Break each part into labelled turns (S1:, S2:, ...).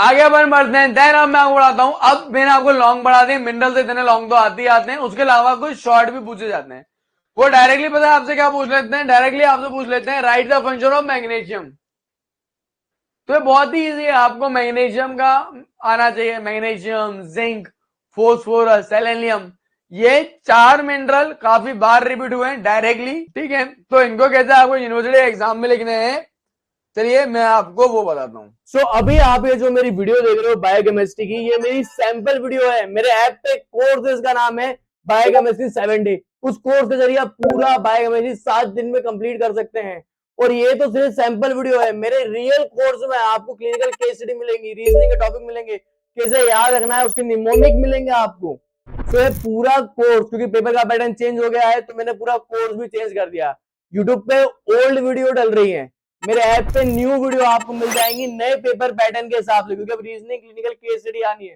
S1: आगे अपन बढ़ते हैं। देन अब मैं आपको बढ़ाता हूं। अब मैंने आपको लॉन्ग बढ़ा दिए, मिनरल से इतने लॉन्ग तो आते ही आते हैं, उसके अलावा कुछ शॉर्ट भी पूछे जाते हैं। वो डायरेक्टली पता है आपसे क्या पूछ लेते हैं, डायरेक्टली आपसे पूछ लेते हैं right the function of magnesium. तो ये बहुत ही इजी है, आपको मैग्नीशियम का आना चाहिए। मैग्नीशियम, जिंक, फोस्फोरस, सेलेनियम, ये 4 मिनरल काफी बार रिपीट हुए हैं डायरेक्टली, ठीक है। तो इनको कहते हैं आपको यूनिवर्सिटी एग्जाम में लिखने हैं। चलिए मैं आपको वो बताता हूँ। सो अभी आप ये जो मेरी वीडियो देख रहे हो बायोकेमिस्ट्री की, ये मेरी सैंपल वीडियो है। मेरे ऐप पे कोर्स है, इसका नाम है बायोकेमिस्ट्री 7 डे। उस कोर्स के जरिए आप पूरा बायोकेमिस्ट्री 7 दिन में कंप्लीट कर सकते हैं। और ये तो सिर्फ सैंपल वीडियो है। मेरे रियल कोर्स में आपको क्लिनिकल केस स्टडी मिलेंगी, रीजनिंग के टॉपिक मिलेंगे, कैसे याद रखना है उसके निमोनिक मिलेंगे आपको। तो ये पूरा कोर्स, क्योंकि पेपर का पैटर्न चेंज हो गया है तो मैंने पूरा कोर्स भी चेंज कर दिया। यूट्यूब पे ओल्ड वीडियो डल रही है, मेरे ऐप पे न्यू वीडियो आपको मिल जाएंगी नए पेपर पैटर्न के हिसाब से, क्योंकि अब रीजनिंग क्लिनिकल केस स्टडी आनी है।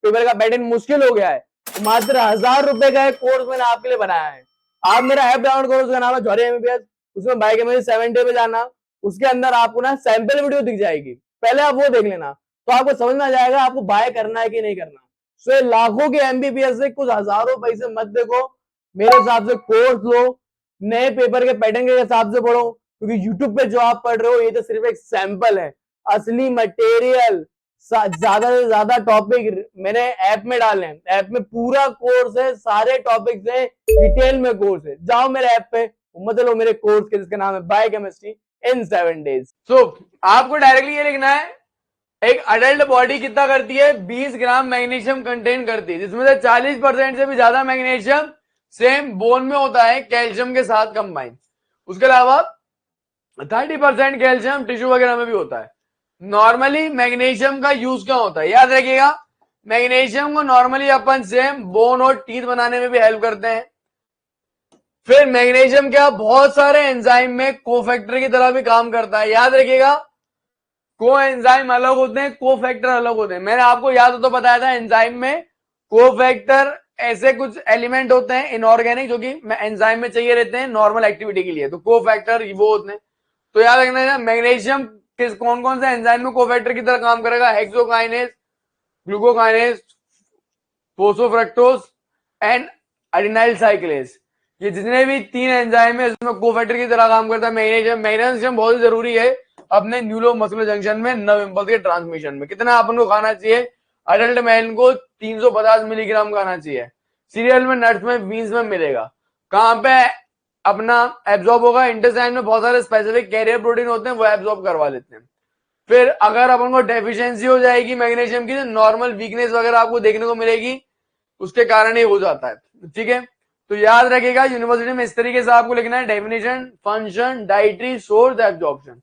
S1: पेपर का पैटर्न मुश्किल हो गया है। तो मात्र 1000 रुपए का एक कोर्स मैंने आपके लिए बनाया है। आप मेरा ऐप डाउनलोड करो, उसका नाम है जौहरी एमबीबीएस। उसमें बायोकेमिस्ट्री 7 डे पे जाना, उसके अंदर आपको ना सैंपल वीडियो दिख जाएगी, पहले आप वो देख लेना, तो आपको समझ में आ जाएगा आपको बाय करना है कि नहीं करना। सो लाखों के एमबीबीएस से कुछ हजारों पैसे मत देखो, मेरे हिसाब से कोर्स लो, नए पेपर के पैटर्न के हिसाब से पढ़ो। क्योंकि यूट्यूब पे जो आप पढ़ रहे हो ये तो सिर्फ एक सैंपल है, असली मटेरियल, ज्यादा से ज्यादा टॉपिक मैंने ऐप में डाले हैं। ऐप में पूरा कोर्स है, सारे टॉपिक्स है, डिटेल में कोर्स है। जाओ मेरे ऐप पे, मतलब मेरे कोर्स के जिसका नाम है बायोकेमिस्ट्री इन 7 डेज। सो आपको डायरेक्टली ये लिखना है, एक अडल्ट बॉडी कितना करती है, 20 ग्राम मैग्नीशियम कंटेन करती है, जिसमें से 40% से भी ज्यादा मैग्नीशियम सेम बोन में होता है कैल्शियम के साथ कंबाइन। उसके अलावा 30% कैल्शियम टिश्यू वगैरह में भी होता है। नॉर्मली मैग्नीशियम का यूज क्या होता है, याद रखिएगा, मैग्नीशियम को नॉर्मली अपन सेम बोन और टीथ बनाने में भी हेल्प करते हैं। फिर मैग्नीशियम क्या बहुत सारे एंजाइम में कोफैक्टर की तरह भी काम करता है, याद रखिएगा। को एंजाइम अलग होते हैं, कोफैक्टर अलग होते हैं। मैंने आपको याद हो तो बताया था, एंजाइम में कोफैक्टर ऐसे कुछ एलिमेंट होते हैं इनऑर्गेनिक जो कि एंजाइम में चाहिए रहते हैं नॉर्मल एक्टिविटी के लिए, तो कोफैक्टर वो होते हैं। तो याद रखना है मैग्नीशियम किस कौन कौन से एंजाइम में कोफैक्टर की तरह काम करेगा, hexokinase, glucokinase, phosphofructose and adenyl cyclase. ये जितने भी 3 एंजाइम है इसमें कोफैक्टर की तरह काम करता है मैग्नीशियम। मैग्नीशियम बहुत ही जरूरी है अपने न्यूरो मस्कुलर जंक्शन में नर्व इंपल्स के ट्रांसमिशन में। कितना अपन को खाना चाहिए, अडल्ट मैन को 350 मिलीग्राम खाना चाहिए। सीरियल में, नट्स में, बीन्स में मिलेगा। कहां पे अपना एब्जॉर्ब होगा, इंटेस्टाइन में बहुत सारे स्पेसिफिक कैरियर प्रोटीन होते हैं, वो एब्जॉर्ब करवा लेते हैं। फिर अगर अपन को डेफिशिएंसी हो जाएगी मैग्नीशियम की, तो नॉर्मल वीकनेस वगैरह आपको देखने को मिलेगी, उसके कारण ही हो जाता है, ठीक है। तो याद रखिएगा यूनिवर्सिटी में इस तरीके से आपको लिखना है, definition, function, dietary, source, absorption.